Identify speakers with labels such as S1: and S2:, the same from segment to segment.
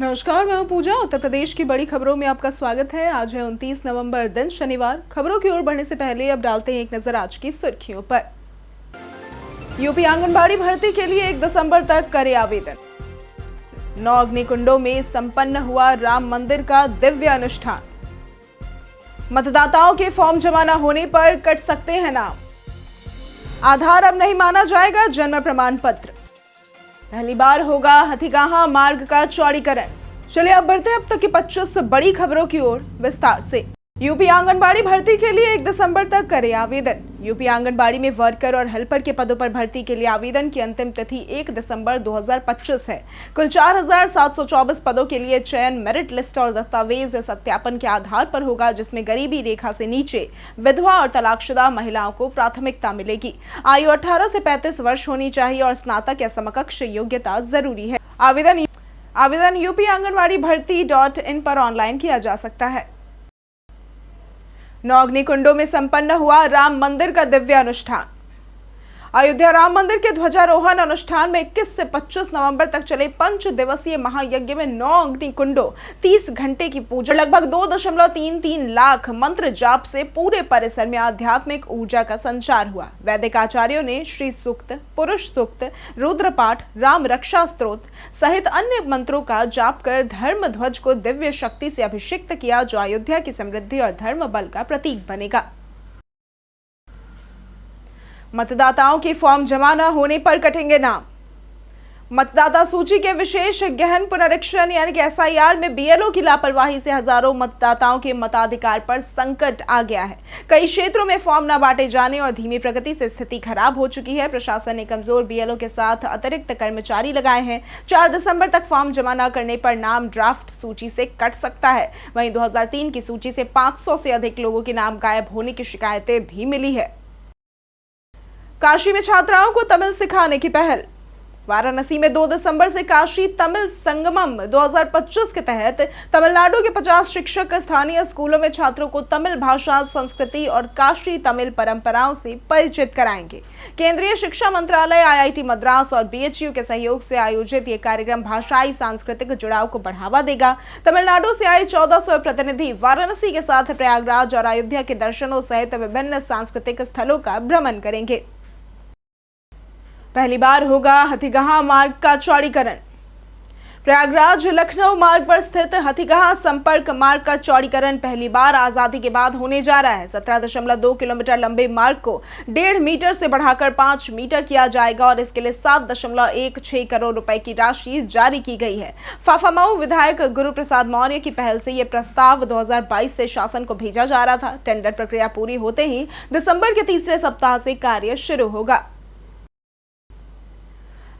S1: नमस्कार, मैं हूं पूजा। उत्तर प्रदेश की बड़ी खबरों में आपका स्वागत है। आज है 29 नवंबर, दिन शनिवार। खबरों की ओर बढ़ने से पहले अब डालते हैं एक नजर आज की सुर्खियों पर। यूपी आंगनबाड़ी भर्ती के लिए 1 दिसंबर तक करे आवेदन। 9 अग्निकुंडों में संपन्न हुआ राम मंदिर का दिव्य अनुष्ठान। मतदाताओं के फॉर्म जमा न होने पर कट सकते हैं नाम। आधार अब नहीं माना जाएगा जन्म प्रमाण पत्र। पहली बार होगा हथीगाहा मार्ग का चौड़ीकरण। चलिए अब बढ़ते हैं अब तक की 25 बड़ी खबरों की ओर विस्तार से। यूपी आंगनबाड़ी भर्ती के लिए 1 दिसंबर तक करे आवेदन। यूपी आंगनबाड़ी में वर्कर और हेल्पर के पदों पर भर्ती के लिए आवेदन की अंतिम तिथि 1 दिसंबर 2025 है। कुल 4724 पदों के लिए चयन मेरिट लिस्ट और दस्तावेज सत्यापन के आधार पर होगा, जिसमें गरीबी रेखा से नीचे विधवा और तलाकशुदा महिलाओं को प्राथमिकता मिलेगी। आयु 18 से 35 वर्ष होनी चाहिए और स्नातक या समकक्ष योग्यता जरूरी है। आवेदन यूपी आंगनबाड़ी भर्ती.in पर ऑनलाइन किया जा सकता है। 9 अग्निकुंडों में संपन्न हुआ राम मंदिर का दिव्य अनुष्ठान। अयोध्या राम मंदिर के ध्वजारोहण अनुष्ठान में 21 से 25 नवंबर तक चले 5 दिवसीय महायज्ञ में 9 अग्निकुंडों, 30 घंटे की पूजा, लगभग 2.33 लाख मंत्र जाप से पूरे परिसर में आध्यात्मिक ऊर्जा का संचार हुआ। वैदिक आचार्यों ने श्री सूक्त, पुरुष सूक्त, रुद्र पाठ, राम रक्षा स्तोत्र सहित अन्य मंत्रों का जाप कर धर्म ध्वज को दिव्य शक्ति से अभिषिक्त किया, जो अयोध्या की समृद्धि और धर्म बल का प्रतीक बनेगा। मतदाताओं के फॉर्म जमा न होने पर कटेंगे नाम। मतदाता सूची के विशेष गहन पुनरीक्षण यानी कि SIR में BLO की लापरवाही से हजारों मतदाताओं के मताधिकार पर संकट आ गया है। कई क्षेत्रों में फॉर्म न बांटे जाने और धीमी प्रगति से स्थिति खराब हो चुकी है। प्रशासन ने कमजोर BLO के साथ अतिरिक्त कर्मचारी लगाए हैं। 4 दिसंबर तक फॉर्म जमा न करने पर नाम ड्राफ्ट सूची से कट सकता है। वहीं 2003 की सूची से 500 से अधिक लोगों के नाम गायब होने की शिकायतें भी मिली है। काशी में छात्राओं को तमिल सिखाने की पहल। वाराणसी में 2 दिसंबर से काशी तमिल संगमम 2025 के तहत तमिलनाडु के 50 शिक्षक स्थानीय स्कूलों में छात्रों को तमिल भाषा, संस्कृति और काशी तमिल परंपराओं से परिचित कराएंगे। केंद्रीय शिक्षा मंत्रालय, IIT मद्रास और BHU के सहयोग से आयोजित ये कार्यक्रम भाषाई सांस्कृतिक जुड़ाव को बढ़ावा देगा। तमिलनाडु से आए 1400 प्रतिनिधि वाराणसी के साथ प्रयागराज और अयोध्या के दर्शनों सहित विभिन्न सांस्कृतिक स्थलों का भ्रमण करेंगे। पहली बार होगा हथीगाहा मार्ग का चौड़ीकरण। प्रयागराज लखनऊ मार्ग पर स्थित हथीगाहा संपर्क मार्ग का चौड़ीकरण पहली बार आजादी के बाद होने जा रहा है। 17.2 किलोमीटर लंबे मार्ग को 1.5 मीटर से बढ़ाकर 5 मीटर किया जाएगा और इसके लिए 7.16 करोड़ रुपए की राशि जारी की गई है। फाफामऊ विधायक गुरु प्रसाद मौर्य की पहल से यह प्रस्ताव 2022 से शासन को भेजा जा रहा था। टेंडर प्रक्रिया पूरी होते ही दिसंबर के तीसरे सप्ताह से कार्य शुरू होगा।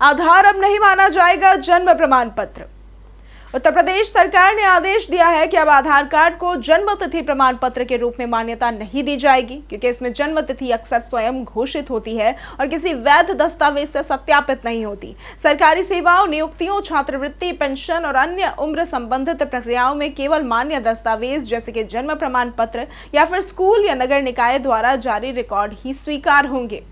S1: आधार अब नहीं माना जाएगा जन्म प्रमाण पत्र। उत्तर प्रदेश सरकार ने आदेश दिया है कि अब आधार कार्ड को जन्म तिथि प्रमाण पत्र के रूप में मान्यता नहीं दी जाएगी, क्योंकि इसमें जन्म तिथि अक्सर स्वयं घोषित होती है और किसी वैध दस्तावेज से सत्यापित नहीं होती। सरकारी सेवाओं, नियुक्तियों, छात्रवृत्ति, पेंशन और अन्य उम्र संबंधित प्रक्रियाओं में केवल मान्य दस्तावेज जैसे कि जन्म प्रमाण पत्र या फिर स्कूल या नगर निकाय द्वारा जारी रिकॉर्ड ही स्वीकार होंगे।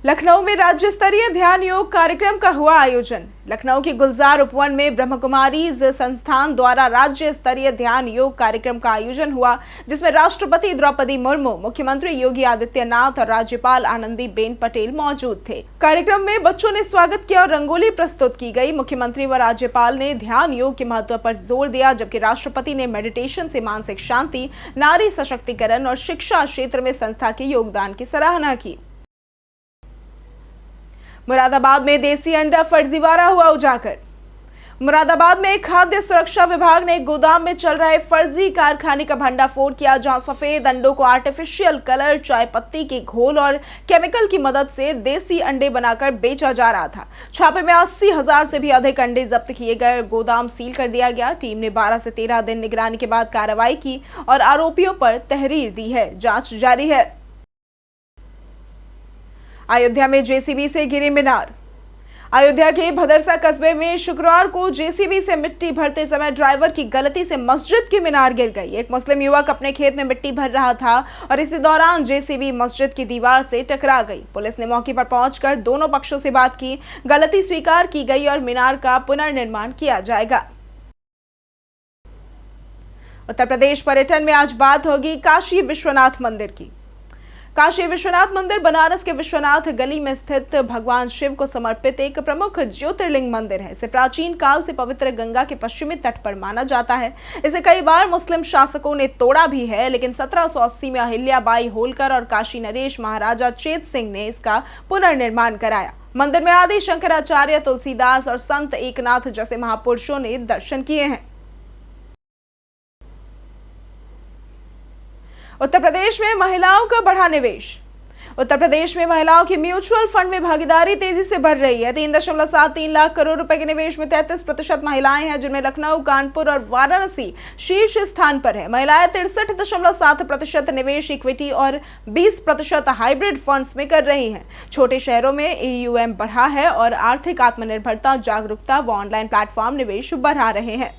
S1: लखनऊ में राज्य स्तरीय ध्यान योग कार्यक्रम का हुआ आयोजन। लखनऊ के गुलजार उपवन में ब्रह्मकुमारीज संस्थान द्वारा राज्य स्तरीय ध्यान योग कार्यक्रम का आयोजन हुआ, जिसमें राष्ट्रपति द्रौपदी मुर्मू, मुख्यमंत्री योगी आदित्यनाथ और राज्यपाल आनंदीबेन पटेल मौजूद थे। कार्यक्रम में बच्चों ने स्वागत किया और रंगोली प्रस्तुत की गई। मुख्यमंत्री व राज्यपाल ने ध्यान योग के महत्व पर जोर दिया, जबकि राष्ट्रपति ने मेडिटेशन से मानसिक शांति, नारी सशक्तिकरण और शिक्षा क्षेत्र में संस्था के योगदान की सराहना की। मुरादाबाद में देसी अंडा फर्जीवाड़ा हुआ उजागर। मुरादाबाद में खाद्य सुरक्षा विभाग ने एक गोदाम में चल रहे फर्जी कारखाने का भंडाफोड़ किया, जहां सफेद अंडों को आर्टिफिशियल कलर, चाय पत्ती के घोल और केमिकल की मदद से देसी अंडे बनाकर बेचा जा रहा था। छापे में 80,000 से भी अधिक अंडे जब्त किए गए। गोदाम सील कर दिया गया। टीम ने 12 से 13 दिन निगरानी के बाद कार्रवाई की और आरोपियों पर तहरीर दी है। जांच जारी है। अयोध्या में JCB से गिरी मीनार। अयोध्या के भदरसा कस्बे में शुक्रवार को JCB से मिट्टी भरते समय ड्राइवर की गलती से मस्जिद की मीनार गिर गई। एक मुस्लिम युवक अपने खेत में मिट्टी भर रहा था और इसी दौरान JCB मस्जिद की दीवार से टकरा गई। पुलिस ने मौके पर पहुंचकर दोनों पक्षों से बात की। गलती स्वीकार की गई और मीनार का पुनर्निर्माण किया जाएगा। उत्तर प्रदेश पर्यटन में आज बात होगी काशी विश्वनाथ मंदिर की। काशी विश्वनाथ मंदिर बनारस के विश्वनाथ गली में स्थित भगवान शिव को समर्पित एक प्रमुख ज्योतिर्लिंग मंदिर है। इसे प्राचीन काल से पवित्र गंगा के पश्चिमी तट पर माना जाता है। इसे कई बार मुस्लिम शासकों ने तोड़ा भी है, लेकिन 1780 में अहिल्याबाई होलकर और काशी नरेश महाराजा चेत सिंह ने इसका पुनर्निर्माण कराया। मंदिर में आदि शंकराचार्य, तुलसीदास और संत एकनाथ जैसे महापुरुषों ने दर्शन किए हैं। उत्तर प्रदेश में महिलाओं का बढ़ा निवेश। उत्तर प्रदेश में महिलाओं की म्यूचुअल फंड में भागीदारी तेजी से बढ़ रही है। 3.73 लाख करोड़ रुपए के निवेश में 33% महिलाएं हैं, जिनमें लखनऊ, कानपुर और वाराणसी शीर्ष स्थान पर है। महिलाएं 63.7% निवेश इक्विटी और 20% हाइब्रिड फंड्स में कर रही हैं। छोटे शहरों में AUM बढ़ा है और आर्थिक आत्मनिर्भरता, जागरूकता व ऑनलाइन प्लेटफॉर्म निवेश बढ़ा रहे हैं।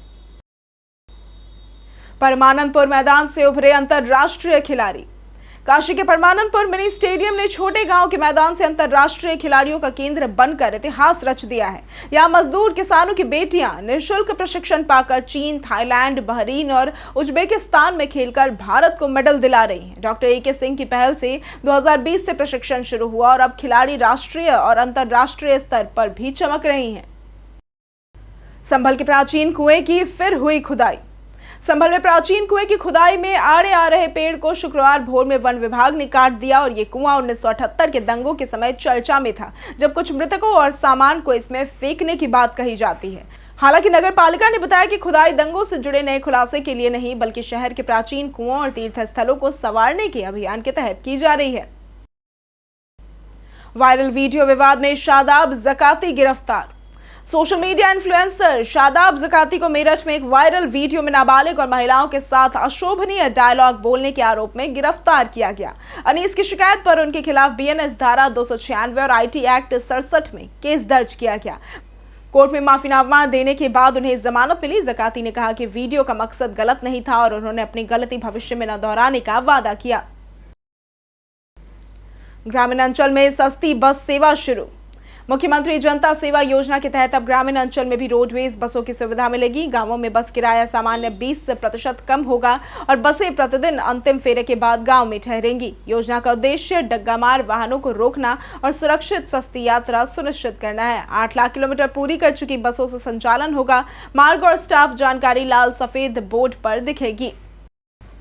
S1: परमानंदपुर मैदान से उभरे अंतरराष्ट्रीय खिलाड़ी। काशी के परमानंदपुर मिनी स्टेडियम ने छोटे गांव के मैदान से अंतरराष्ट्रीय खिलाड़ियों का केंद्र बनकर इतिहास रच दिया है। यहां मजदूर किसानों की बेटियां निःशुल्क प्रशिक्षण पाकर चीन, थाईलैंड, बहरीन और उज्बेकिस्तान में खेलकर भारत को मेडल दिला रही हैं। डॉक्टर AK सिंह की पहल से 2020 से प्रशिक्षण शुरू हुआ और अब खिलाड़ी राष्ट्रीय और अंतरराष्ट्रीय स्तर पर भी चमक रही हैं। संभल के प्राचीन कुएं की फिर हुई खुदाई। संभल में प्राचीन कुएं की खुदाई में आड़े आ रहे पेड़ को शुक्रवार भोर में वन विभाग ने काट दिया और ये कुआं 1978 के दंगों के समय चर्चा में था, जब कुछ मृतकों और सामान को इसमें फेंकने की बात कही जाती है। हालांकि नगर पालिका ने बताया कि खुदाई दंगों से जुड़े नए खुलासे के लिए नहीं, बल्कि शहर के प्राचीन कुओं और तीर्थ स्थलों को संवारने के अभियान के तहत की जा रही है। वायरल वीडियो विवाद में शादाब ज़काती गिरफ्तार। सोशल मीडिया इन्फ्लुएंसर शादाब ज़काती को मेरठ में एक वायरल वीडियो में नाबालिग और महिलाओं के साथ अशोभनीय डायलॉग बोलने के आरोप में गिरफ्तार किया गया। अनीस की शिकायत पर उनके खिलाफ BNS धारा 296 और IT एक्ट 67 में केस दर्ज किया गया। कोर्ट में माफीनामा देने के बाद उन्हें जमानत मिली। ज़काती ने कहा कि वीडियो का मकसद गलत नहीं था और उन्होंने अपनी गलती भविष्य में न दोहराने का वादा किया। ग्रामीण अंचल में सस्ती बस सेवा शुरू। मुख्यमंत्री जनता सेवा योजना के तहत अब ग्रामीण अंचल में भी रोडवेज बसों की सुविधा मिलेगी। गांवों में बस किराया सामान्य 20% कम होगा और बसें प्रतिदिन अंतिम फेरे के बाद गांव में ठहरेंगी। योजना का उद्देश्य डग्गामार वाहनों को रोकना और सुरक्षित सस्ती यात्रा सुनिश्चित करना है। 8 लाख किलोमीटर पूरी कर चुकी बसों से संचालन होगा। मार्ग और स्टाफ जानकारी लाल सफेद बोर्ड पर दिखेगी।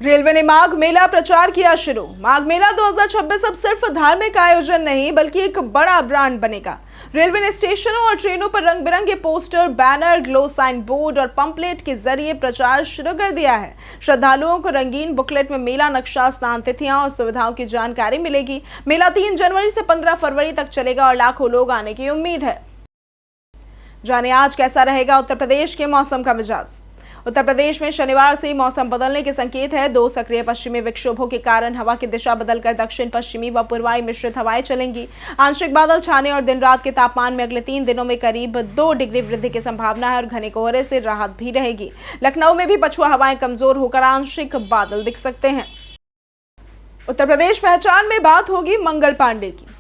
S1: रेलवे ने माघ मेला प्रचार किया शुरू। माघ मेला 2026 अब सिर्फ धार्मिक आयोजन नहीं, बल्कि एक बड़ा ब्रांड बनेगा। रेलवे ने स्टेशनों और ट्रेनों पर रंग बिरंगे poster, banner, glow sign board और पंपलेट के जरिए प्रचार शुरू कर दिया है। श्रद्धालुओं को रंगीन बुकलेट में मेला नक्शा, स्नान तिथियां और सुविधाओं की जानकारी मिलेगी। मेला 3 जनवरी से 15 फरवरी तक चलेगा और लाखों लोग आने की उम्मीद है। जाने आज कैसा रहेगा उत्तर प्रदेश के मौसम का मिजाज। उत्तर प्रदेश में शनिवार से मौसम बदलने के संकेत है। 2 सक्रिय पश्चिमी विक्षोभों के कारण हवा की दिशा बदलकर दक्षिण पश्चिमी व पूर्वाई मिश्रित हवाएं चलेंगी। आंशिक बादल छाने और दिन रात के तापमान में अगले 3 दिनों में करीब 2 डिग्री वृद्धि की संभावना है और घने कोहरे से राहत भी रहेगी। लखनऊ में भी पछुआ हवाएं कमजोर होकर आंशिक बादल दिख सकते हैं। उत्तर प्रदेश पहचान में बात होगी मंगल पांडे की।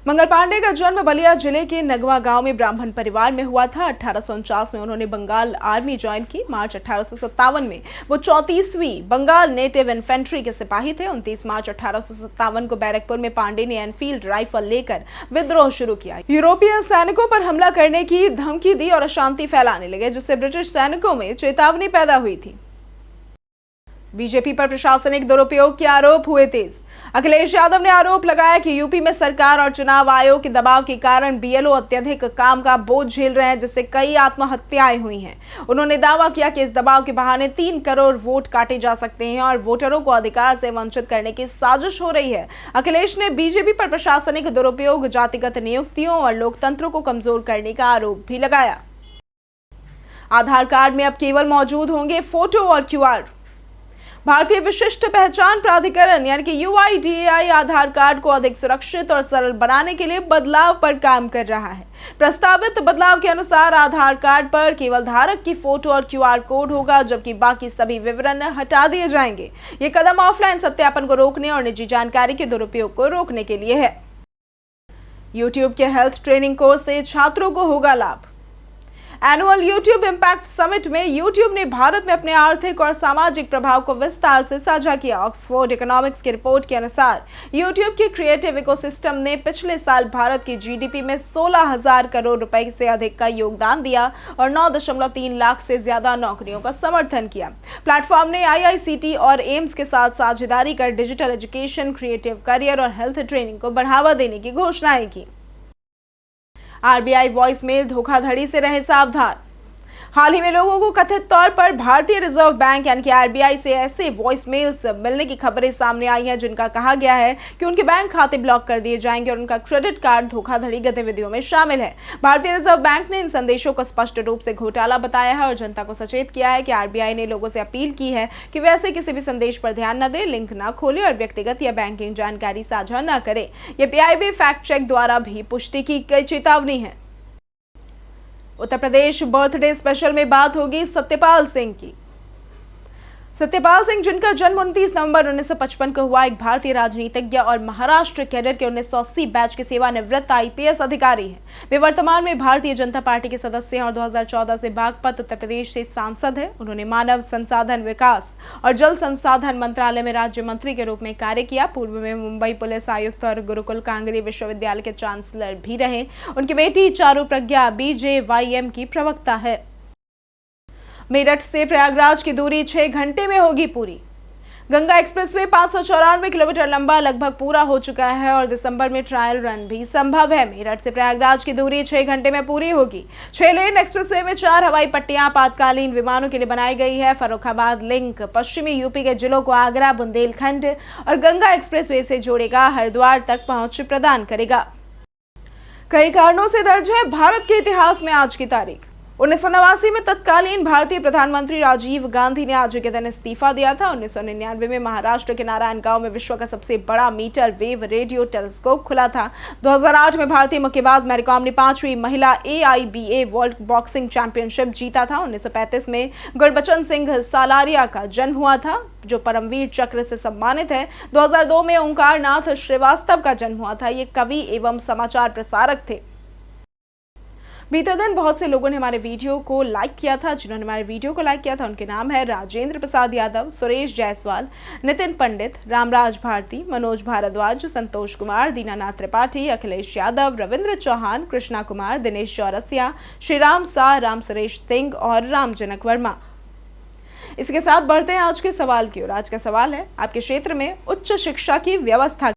S1: मंगल पांडे का जन्म बलिया जिले के नगवा गांव में ब्राह्मण परिवार में हुआ था। 1849 में उन्होंने बंगाल आर्मी ज्वाइन की। मार्च 1857 में वो 34वीं बंगाल नेटिव इन्फेंट्री के सिपाही थे। 29 मार्च 1857 को बैरकपुर में पांडे ने एनफील्ड राइफल लेकर विद्रोह शुरू किया। यूरोपीय सैनिकों पर हमला करने की धमकी दी और अशांति फैलाने लगे, जिससे ब्रिटिश सैनिकों में चेतावनी पैदा हुई थी। बीजेपी पर प्रशासनिक दुरुपयोग के आरोप हुए तेज। अखिलेश यादव ने आरोप लगाया कि यूपी में सरकार और चुनाव आयोग के दबाव के कारण BLO अत्यधिक काम का बोझ झेल रहे हैं, जिससे कई आत्महत्याएं हुई हैं। उन्होंने दावा किया कि इस दबाव के बहाने 3 करोड़ वोट काटे जा सकते हैं और वोटरों को अधिकार से वंचित करने की साजिश हो रही है। अखिलेश ने बीजेपी पर प्रशासनिक दुरुपयोग, जातिगत नियुक्तियों और लोकतंत्र को कमजोर करने का आरोप भी लगाया। आधार कार्ड में अब केवल मौजूद होंगे फोटो और QR। भारतीय विशिष्ट पहचान प्राधिकरण यानी कि UIDAI आधार कार्ड को अधिक सुरक्षित और सरल बनाने के लिए बदलाव पर काम कर रहा है। प्रस्तावित बदलाव के अनुसार आधार कार्ड पर केवल धारक की फोटो और QR कोड होगा, जबकि बाकी सभी विवरण हटा दिए जाएंगे। ये कदम ऑफलाइन सत्यापन को रोकने और निजी जानकारी के दुरुपयोग को रोकने के लिए है। YouTube के हेल्थ ट्रेनिंग कोर्स से छात्रों को होगा लाभ। एनुअल यूट्यूब इम्पैक्ट समिट में यूट्यूब ने भारत में अपने आर्थिक और सामाजिक प्रभाव को विस्तार से साझा किया। ऑक्सफोर्ड इकोनॉमिक्स की रिपोर्ट के अनुसार यूट्यूब के क्रिएटिव इकोसिस्टम ने पिछले साल भारत की जीडीपी में 16,000 करोड़ रुपए से अधिक का योगदान दिया और 9.3 लाख से ज्यादा नौकरियों का समर्थन किया। प्लेटफॉर्म ने आईआईसीटी और एम्स के साथ साझेदारी कर डिजिटल एजुकेशन, क्रिएटिव करियर और हेल्थ ट्रेनिंग को बढ़ावा देने की घोषणाएं की। आरबीआई वॉइस मेल धोखाधड़ी से रहे सावधान। हाल ही में लोगों को कथित तौर पर भारतीय रिजर्व बैंक यानी कि आरबीआई से ऐसे वॉइस मेल्स मिलने की खबरें सामने आई हैं जिनका कहा गया है कि उनके बैंक खाते ब्लॉक कर दिए जाएंगे और उनका क्रेडिट कार्ड धोखाधड़ी गतिविधियों में शामिल है। भारतीय रिजर्व बैंक ने इन संदेशों को स्पष्ट रूप से घोटाला बताया है और जनता को सचेत किया है कि आरबीआई ने लोगों से अपील की है कि वे ऐसे किसी भी संदेश पर ध्यान न दें, लिंक न खोलें और व्यक्तिगत या बैंकिंग जानकारी साझा न करें। यह पीआईबी फैक्ट चेक द्वारा भी पुष्टि की गई चेतावनी है। उत्तर प्रदेश बर्थडे स्पेशल में बात होगी सत्यपाल सिंह की। सत्यपाल सिंह, जिनका जन्म 29 नवंबर 1955 को हुआ, एक भारतीय राजनीतिज्ञ और महाराष्ट्र कैडर के 1980 बैच के सेवानिवृत्त आईपीएस अधिकारी हैं। वे वर्तमान में भारतीय जनता पार्टी के सदस्य हैं और 2014 से बागपत उत्तर प्रदेश से सांसद हैं। उन्होंने मानव संसाधन विकास और जल संसाधन मंत्रालय में राज्य मंत्री के रूप में कार्य किया। पूर्व में मुंबई पुलिस आयुक्त और गुरुकुल कांगरी विश्वविद्यालय के चांसलर भी रहे। उनकी बेटी चारू प्रज्ञा बीजेवाईएम की प्रवक्ता है। मेरठ से प्रयागराज की दूरी 6 घंटे में होगी पूरी। गंगा एक्सप्रेसवे 594 किलोमीटर लंबा लगभग पूरा हो चुका है और दिसंबर में ट्रायल रन भी संभव है। मेरठ से प्रयागराज की दूरी 6 घंटे में पूरी होगी। 6 लेन एक्सप्रेसवे में 4 हवाई पट्टियां आपातकालीन विमानों के लिए बनाई गई है। फर्रुखाबाद लिंक पश्चिमी यूपी के जिलों को आगरा, बुंदेलखंड और गंगा एक्सप्रेसवे से जोड़ेगा, हरिद्वार तक पहुंच प्रदान करेगा। कई कारणों से दर्ज है भारत के इतिहास में आज की तारीख। 1989 में तत्कालीन भारतीय प्रधानमंत्री राजीव गांधी ने आज के दिन इस्तीफा दिया था। 1999 में महाराष्ट्र के नारायणगांव में विश्व का सबसे बड़ा मीटर वेव रेडियो टेलीस्कोप खुला था। 2008 में भारतीय मुक्केबाज मैरी कॉम ने 5वीं महिला AIBA वर्ल्ड बॉक्सिंग चैंपियनशिप जीता था। 1935 में गुरबचन सिंह सालारिया का जन्म हुआ था, जो परमवीर चक्र से सम्मानित है। 2002 में ओंकार नाथ श्रीवास्तव का जन्म हुआ था। ये कवि एवं समाचार प्रसारक थे। बीते दिन बहुत से लोगों ने हमारे वीडियो को लाइक किया था। जिन्होंने हमारे वीडियो को लाइक किया था उनके नाम है राजेंद्र प्रसाद यादव, सुरेश जायसवाल, नितिन पंडित, रामराज भारती, मनोज भारद्वाज, संतोष कुमार, दीनानाथ त्रिपाठी, अखिलेश यादव, रविंद्र चौहान, कृष्णा कुमार, दिनेश चौरसिया, श्रीराम सा, राम सुरेश सिंह और राम जनक वर्मा। इसके साथ बढ़ते हैं आज के सवाल की ओर। आज का सवाल है, आपके क्षेत्र में उच्च शिक्षा की व्यवस्था